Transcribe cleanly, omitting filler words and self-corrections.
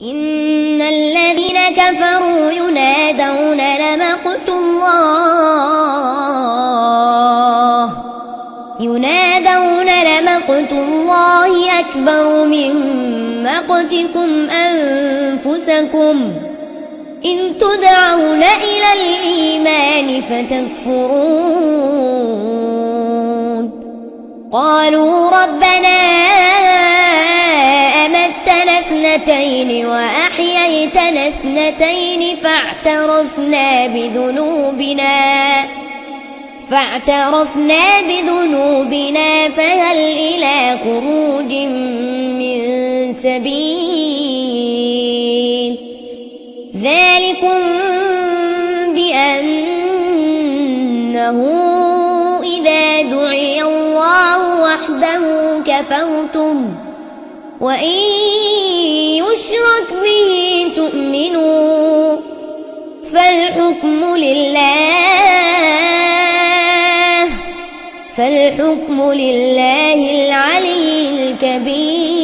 إن الذين كفروا ينادون لمقت الله أكبر من مقتكم أنفسكم إذ تدعون إلى الإيمان فتكفرون قالوا ربنا أمتنا اثنتين وأحييتنا اثنتين فاعترفنا بذنوبنا فهل إلى خروج من سبيل ذلكم بأنه إذا دعي الله وحده كفرتم وإن يشرك به تؤمنوا فالحكم لله العلي الكبير.